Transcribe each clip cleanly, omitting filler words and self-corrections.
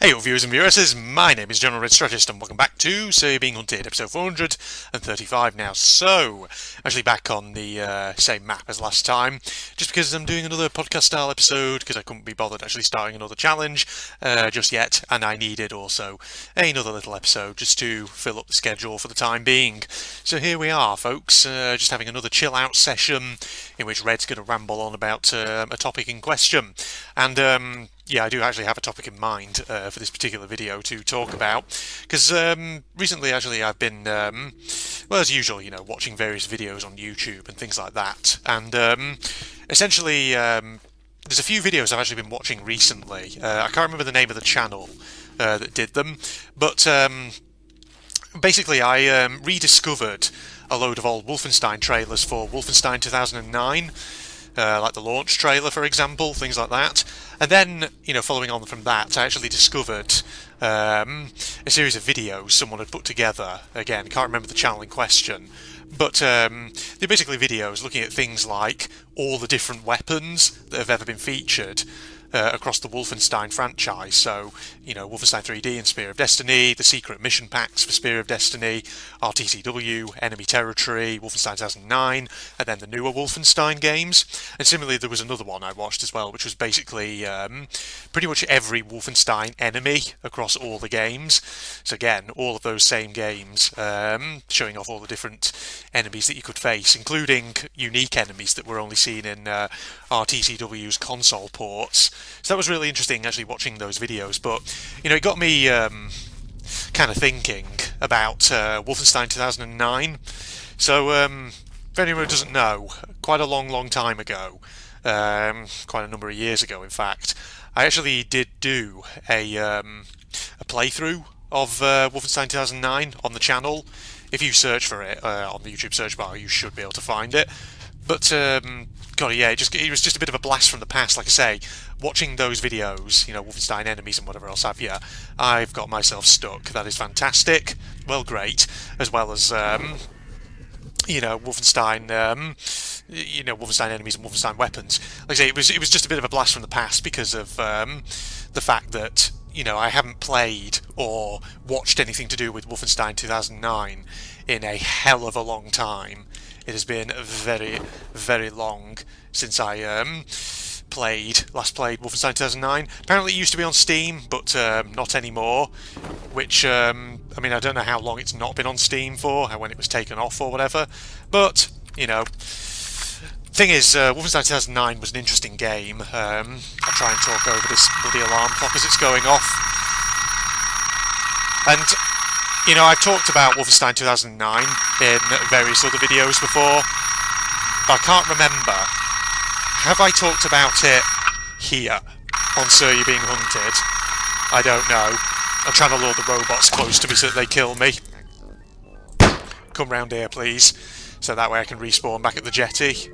Hey all viewers and viewresses, my name is General Red Strategist and welcome back to Say Being Hunted, episode 435 now. So, actually back on the same map as last time, just because I'm doing another podcast style episode, because I couldn't be bothered actually starting another challenge just yet, and I needed also another little episode just to fill up the schedule for the time being. So here we are folks, just having another chill out session in which Red's going to ramble on about a topic in question. And yeah, I do actually have a topic in mind for this particular video to talk about, because recently actually I've been, well, as usual, you know, watching various videos on YouTube and things like that, and essentially there's a few videos I've actually been watching recently. I can't remember the name of the channel that did them, but basically I rediscovered a load of old Wolfenstein trailers for Wolfenstein 2009, like the launch trailer, for example, things like that. And then, you know, following on from that, I actually discovered a series of videos someone had put together. Again, can't remember the channel in question, but they're basically videos looking at things like all the different weapons that have ever been featured across the Wolfenstein franchise. So, you know, Wolfenstein 3D and Spear of Destiny, the secret mission packs for Spear of Destiny, RTCW, Enemy Territory, Wolfenstein 2009, and then the newer Wolfenstein games. And similarly, there was another one I watched as well, which was basically pretty much every Wolfenstein enemy across all the games. So again, all of those same games, showing off all the different enemies that you could face, including unique enemies that were only seen in RTCW's console ports. So that was really interesting actually watching those videos, but you know, it got me kind of thinking about Wolfenstein 2009. So if anyone doesn't know, quite a long time ago, quite a number of years ago in fact, I actually did do a playthrough of Wolfenstein 2009 on the channel. If you search for it on the YouTube search bar, you should be able to find it. But God, yeah, it was just a bit of a blast from the past. Like I say, watching those videos, you know, Wolfenstein enemies and whatever else have you, I've got myself stuck. That is fantastic. Well, great, as well as you know, Wolfenstein, Wolfenstein enemies and Wolfenstein weapons. Like I say, it was just a bit of a blast from the past because of the fact that, you know, I haven't played or watched anything to do with Wolfenstein 2009 in a hell of a long time. It has been very, very long since I last played Wolfenstein 2009. Apparently it used to be on Steam, but not anymore, which, I mean, I don't know how long it's not been on Steam for, when it was taken off or whatever, but, you know, thing is, Wolfenstein 2009 was an interesting game. I'll try and talk over this bloody alarm clock as it's going off. And, you know, I've talked about Wolfenstein 2009 in various other videos before, but I can't remember. Have I talked about it here on Sir You're Being Hunted? I don't know. I'm trying to lure the robots close to me so that they kill me. Come round here, please, so that way I can respawn back at the jetty.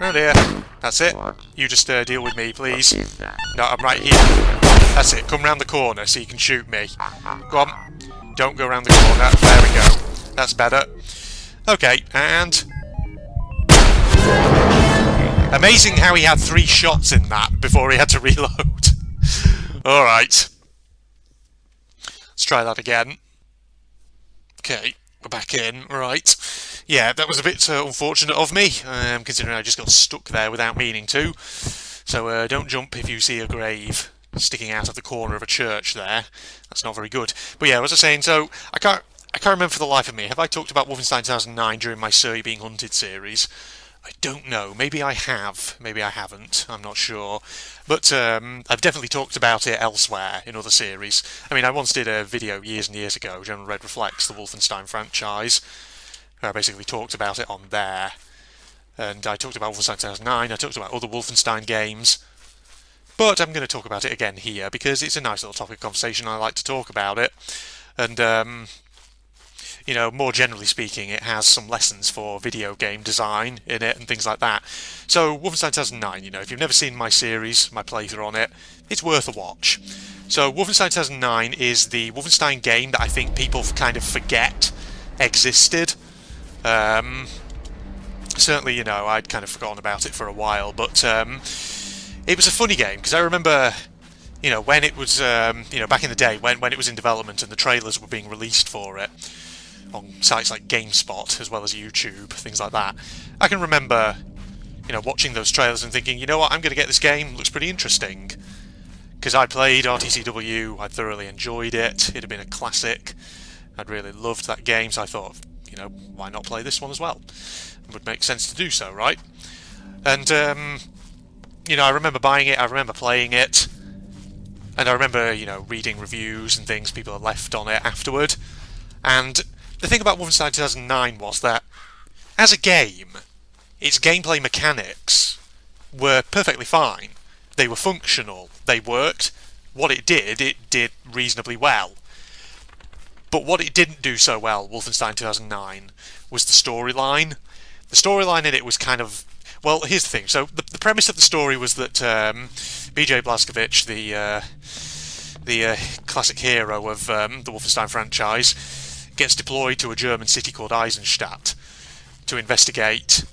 Round here. That's it. You just deal with me, please. No, I'm right here. That's it. Come round the corner so you can shoot me. Go on. Don't go around the corner. There we go. That's better. Okay, and... amazing how he had 3 shots in that before he had to reload. Alright. Let's try that again. Okay, we're back in. Right. Yeah, that was a bit unfortunate of me, considering I just got stuck there without meaning to. So don't jump if you see a grave sticking out of the corner of a church there. That's not very good. But yeah, as I was saying, so I can't remember for the life of me. Have I talked about Wolfenstein 2009 during my Sir You're Being Hunted series? I don't know. Maybe I have. Maybe I haven't. I'm not sure. But I've definitely talked about it elsewhere in other series. I mean, I once did a video years and years ago, General Red Reflects, the Wolfenstein franchise, where I basically talked about it on there. And I talked about Wolfenstein 2009. I talked about other Wolfenstein games. But I'm going to talk about it again here because it's a nice little topic of conversation. I like to talk about it. And, you know, more generally speaking, it has some lessons for video game design in it and things like that. So, Wolfenstein 2009, you know, if you've never seen my series, my playthrough on it, it's worth a watch. So, Wolfenstein 2009 is the Wolfenstein game that I think people kind of forget existed. Certainly, you know, I'd kind of forgotten about it for a while, but it was a funny game, because I remember when it was, back in the day when it was in development and the trailers were being released for it on sites like GameSpot as well as YouTube, things like that. I can remember, watching those trailers and thinking, you know what, I'm going to get this game. Looks pretty interesting. Because I played RTCW, I thoroughly enjoyed it. It had been a classic. I'd really loved that game, so I thought, why not play this one as well? It would make sense to do so, right? And I remember buying it. I remember playing it. And I remember, reading reviews and things people had left on it afterward. And the thing about Wolfenstein 2009 was that, as a game, its gameplay mechanics were perfectly fine. They were functional. They worked. What it did reasonably well. But what it didn't do so well, Wolfenstein 2009, was the storyline. The storyline in it was kind of... Well, here's the thing. So the premise of the story was that BJ Blazkowicz, the classic hero of the Wolfenstein franchise, gets deployed to a German city called Eisenstadt to investigate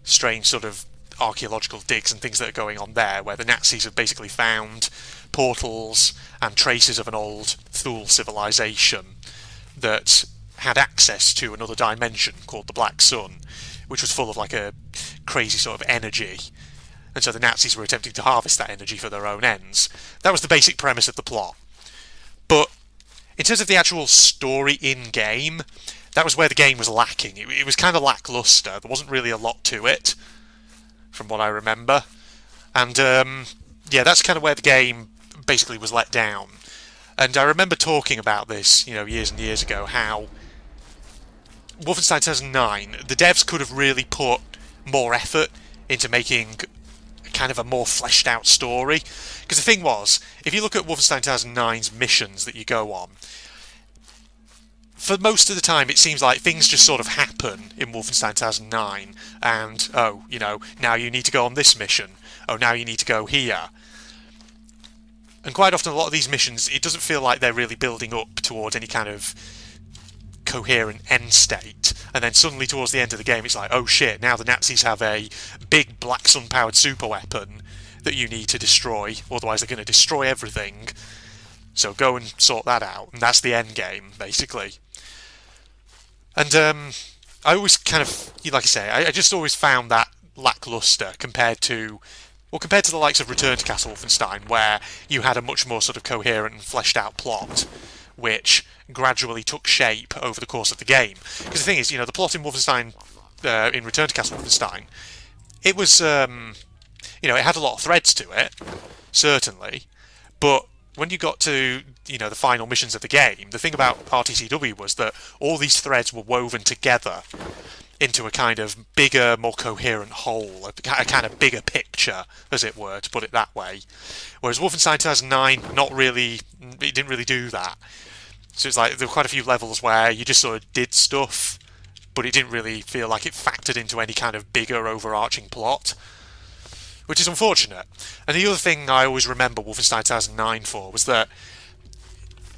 strange sort of archaeological digs and things that are going on there, where the Nazis have basically found portals and traces of an old Thule civilization that had access to another dimension called the Black Sun, which was full of like a crazy sort of energy. And so the Nazis were attempting to harvest that energy for their own ends. That was the basic premise of the plot. But in terms of the actual story in-game, that was where the game was lacking. It was kind of lackluster. There wasn't really a lot to it, from what I remember. And, that's kind of where the game basically was let down. And I remember talking about this, years and years ago, how Wolfenstein 2009, the devs could have really put more effort into making kind of a more fleshed out story. Because the thing was, if you look at Wolfenstein 2009's missions that you go on, for most of the time it seems like things just sort of happen in Wolfenstein 2009, and, now you need to go on this mission, now you need to go here. And quite often a lot of these missions, it doesn't feel like they're really building up towards any kind of coherent end state, and then suddenly towards the end of the game it's like, oh shit, now the Nazis have a big Black Sun powered super weapon that you need to destroy, otherwise they're going to destroy everything, so go and sort that out. And that's the end game, basically. And I always kind of, like I say, I just always found that lackluster compared to the likes of Return to Castle Wolfenstein, where you had a much more sort of coherent and fleshed out plot, which gradually took shape over the course of the game. Because the thing is, the plot in Wolfenstein, in Return to Castle Wolfenstein, it was, it had a lot of threads to it, certainly, but when you got to, the final missions of the game, the thing about RTCW was that all these threads were woven together into a kind of bigger, more coherent whole, a kind of bigger picture, as it were, to put it that way. Whereas Wolfenstein 2009, it didn't really do that. So it's like there were quite a few levels where you just sort of did stuff, but it didn't really feel like it factored into any kind of bigger, overarching plot, which is unfortunate. And the other thing I always remember Wolfenstein 2009 for was that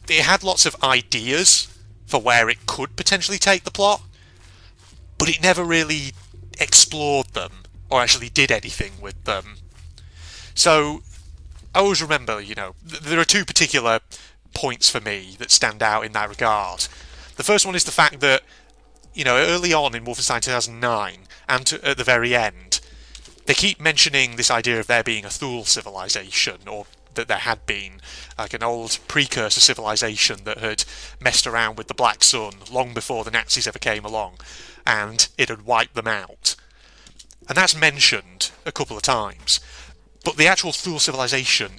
it had lots of ideas for where it could potentially take the plot, but it never really explored them or actually did anything with them. So I always remember, there are two particular points for me that stand out in that regard. The first one is the fact that, early on in Wolfenstein 2009 and at the very end, they keep mentioning this idea of there being a Thule civilization, or that there had been, like an old precursor civilization that had messed around with the Black Sun long before the Nazis ever came along, and it had wiped them out. And that's mentioned a couple of times. But the actual Thule civilization,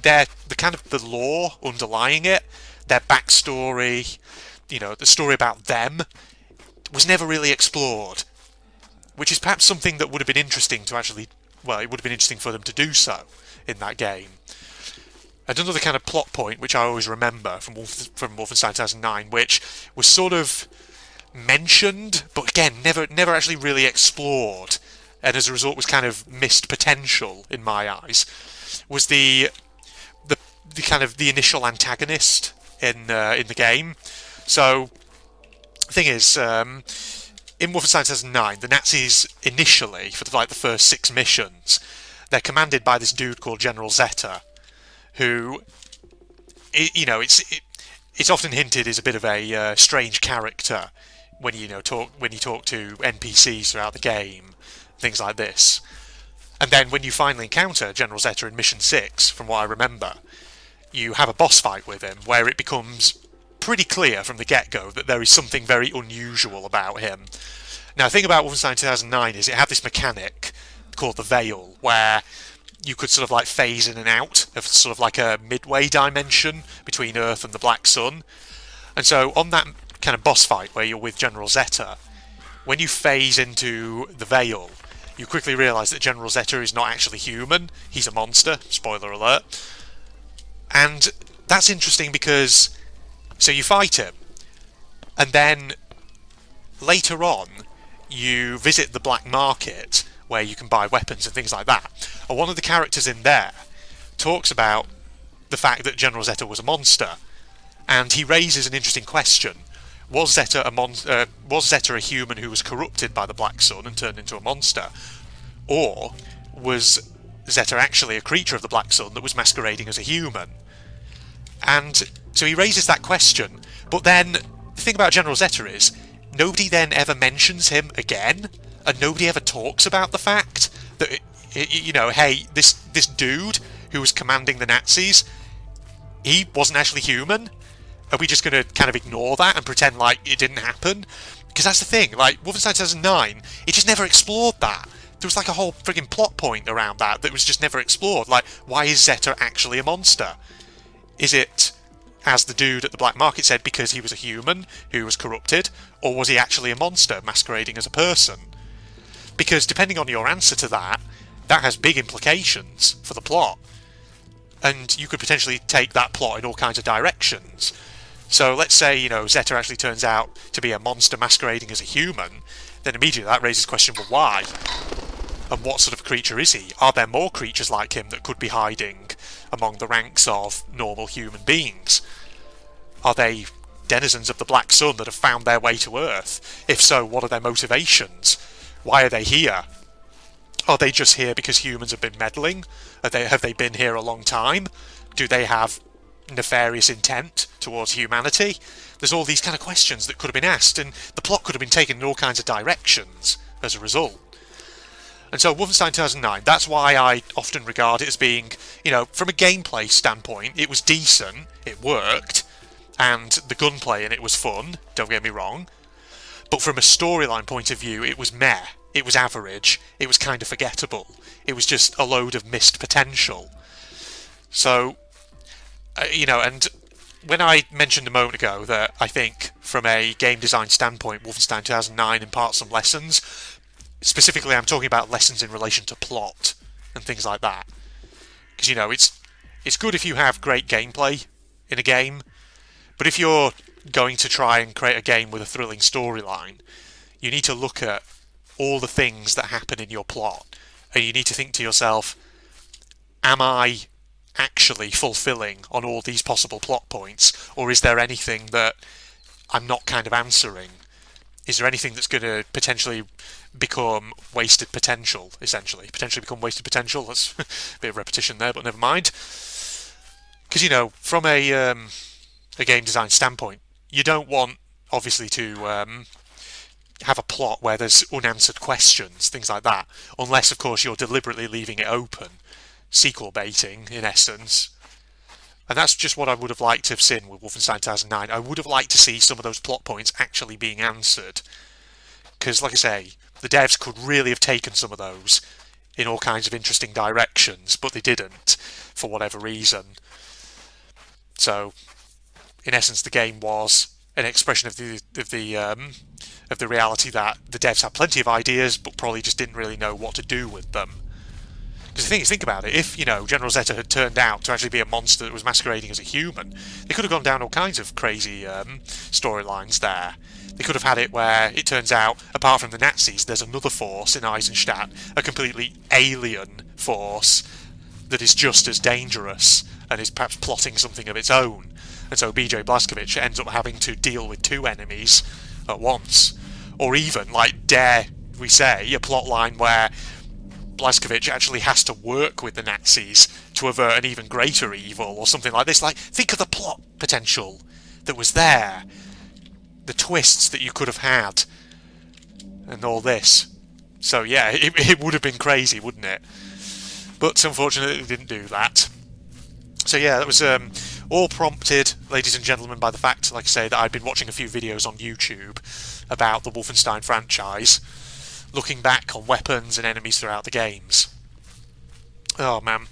the kind of the lore underlying it, their backstory, the story about them, was never really explored. Which is perhaps something that would have been interesting to actually... Well, it would have been interesting for them to do so in that game. And another kind of plot point, which I always remember from Wolfenstein 2009, which was sort of mentioned, but again, never actually really explored, and as a result was kind of missed potential in my eyes, was the kind of the initial antagonist in the game. So the thing is, in Wolfenstein 2009, the Nazis initially, for the first 6 missions, they're commanded by this dude called General Zeta, who, it's often hinted is a bit of a strange character when you talk to NPCs throughout the game, things like this. And then when you finally encounter General Zeta in Mission 6, from what I remember, you have a boss fight with him where it becomes pretty clear from the get-go that there is something very unusual about him. Now, the thing about Wolfenstein 2009 is it had this mechanic called the Veil, where you could sort of like phase in and out of sort of like a midway dimension between Earth and the Black Sun. And so on that kind of boss fight where you're with General Zeta, when you phase into the Veil, you quickly realise that General Zeta is not actually human, he's a monster, spoiler alert. And that's interesting because, so you fight him, and then later on you visit the black market where you can buy weapons and things like that. And one of the characters in there talks about the fact that General Zeta was a monster, and he raises an interesting question. Was Zeta a human who was corrupted by the Black Sun and turned into a monster? Or was Zeta actually a creature of the Black Sun that was masquerading as a human? And so he raises that question, but then the thing about General Zeta is nobody then ever mentions him again, and nobody ever talks about the fact that, hey, this dude who was commanding the Nazis, he wasn't actually human. Are we just going to kind of ignore that and pretend like it didn't happen? Because that's the thing, like, Wolfenstein 2009, it just never explored that. There was like a whole frigging plot point around that was just never explored. Like, why is Zeta actually a monster? Is it, as the dude at the black market said, because he was a human who was corrupted? Or was he actually a monster masquerading as a person? Because depending on your answer to that, that has big implications for the plot. And you could potentially take that plot in all kinds of directions. So let's say, Zeta actually turns out to be a monster masquerading as a human, then immediately that raises the question, well, why? And what sort of creature is he? Are there more creatures like him that could be hiding among the ranks of normal human beings? Are they denizens of the Black Sun that have found their way to Earth? If so, what are their motivations? Why are they here? Are they just here because humans have been meddling? Have they been here a long time? Do they have nefarious intent towards humanity? There's all these kind of questions that could have been asked, and the plot could have been taken in all kinds of directions as a result. And so Wolfenstein 2009, that's why I often regard it as being, from a gameplay standpoint, it was decent, it worked, and the gunplay in it was fun, don't get me wrong. But from a storyline point of view, it was meh. It was average. It was kind of forgettable. It was just a load of missed potential. So, and when I mentioned a moment ago that I think from a game design standpoint, Wolfenstein 2009 imparts some lessons, specifically I'm talking about lessons in relation to plot and things like that. Because, it's good if you have great gameplay in a game, but if you're going to try and create a game with a thrilling storyline, you need to look at all the things that happen in your plot, and you need to think to yourself, am I actually fulfilling on all these possible plot points, or is there anything that I'm not kind of answering? Is there anything that's going to potentially become wasted potential, essentially? Potentially become wasted potential? That's a bit of repetition there, but never mind. Because, from a game design standpoint, you don't want, obviously, to have a plot where there's unanswered questions, things like that, unless, of course, you're deliberately leaving it open, sequel baiting, in essence. And that's just what I would have liked to have seen with Wolfenstein 2009. I would have liked to see some of those plot points actually being answered. Because, like I say, the devs could really have taken some of those in all kinds of interesting directions, but they didn't, for whatever reason. So, in essence, the game was an expression of the reality that the devs had plenty of ideas, but probably just didn't really know what to do with them. Because the thing is, think about it, if, General Zeta had turned out to actually be a monster that was masquerading as a human, they could have gone down all kinds of crazy storylines there. They could have had it where it turns out, apart from the Nazis, there's another force in Eisenstadt, a completely alien force that is just as dangerous and is perhaps plotting something of its own. And so BJ Blazkowicz ends up having to deal with two enemies at once. Or even, dare we say, a plotline where Blazkowicz actually has to work with the Nazis to avert an even greater evil, or something like this. Like, think of the plot potential that was there, the twists that you could have had, and all this. So yeah, it would have been crazy, wouldn't it? But unfortunately, it didn't do that. So yeah, that was all prompted, ladies and gentlemen, by the fact, like I say, that I'd been watching a few videos on YouTube about the Wolfenstein franchise, looking back on weapons and enemies throughout the games. Oh man,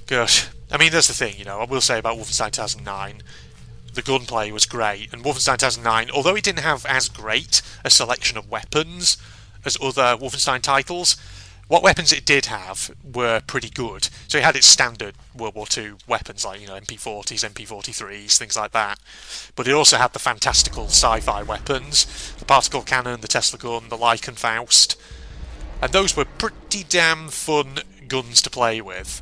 gosh. I mean, that's the thing, you know, I will say about Wolfenstein 2009, the gunplay was great, and Wolfenstein 2009, although it didn't have as great a selection of weapons as other Wolfenstein titles, what weapons it did have were pretty good. So it had its standard World War II weapons, like, you know, MP40s, MP43s, things like that. But it also had the fantastical sci-fi weapons, the particle cannon, the Tesla gun, the Leichenfaust. And those were pretty damn fun guns to play with.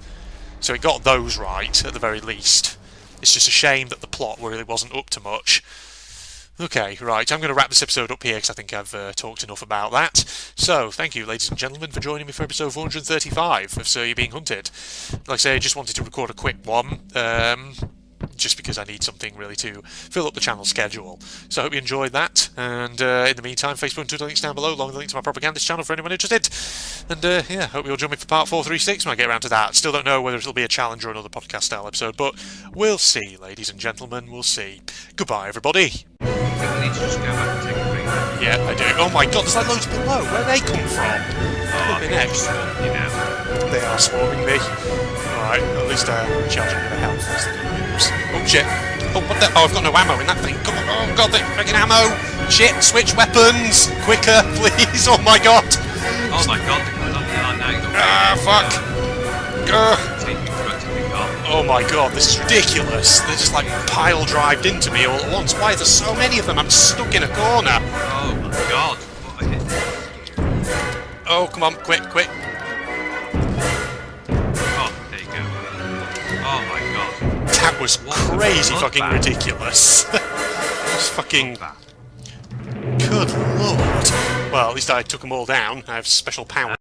So it got those right, at the very least. It's just a shame that the plot really wasn't up to much. Okay, right, I'm going to wrap this episode up here because I think I've talked enough about that. So, thank you, ladies and gentlemen, for joining me for episode 435 of So You're Being Hunted. Like I say, I just wanted to record a quick one, just because I need something really to fill up the channel schedule. So I hope you enjoyed that, and in the meantime, Facebook and Twitter links down below, along with the link to my propagandist channel for anyone interested. And yeah, hope you'll join me for part 436 when I get around to that. Still don't know whether it'll be a challenge or another podcast style episode, but we'll see, ladies and gentlemen, we'll see. Goodbye, everybody. I need to just go back and take a break. Yeah, I do. Oh my god, there's like loads below. Where do they come from? Oh, I think they're just swarming you now. They are swarming me. Alright, at least charging with the health. That's the good news. Oh shit. Oh, what the? Oh, I've got no ammo in that thing. Come on. Oh god, the freaking ammo. Shit, switch weapons. Quicker, please. Oh my god. Oh my god, they're coming on now. You've got Fuck. Oh Oh my god, this is ridiculous. They're just like pile-drived into me all at once. Why are there so many of them? I'm stuck in a corner. Oh my god. What a hit. Oh, come on, quick. Oh, there you go. Oh my god. That was crazy fucking ridiculous. It's fucking... Good lord. Well, at least I took them all down. I have special power.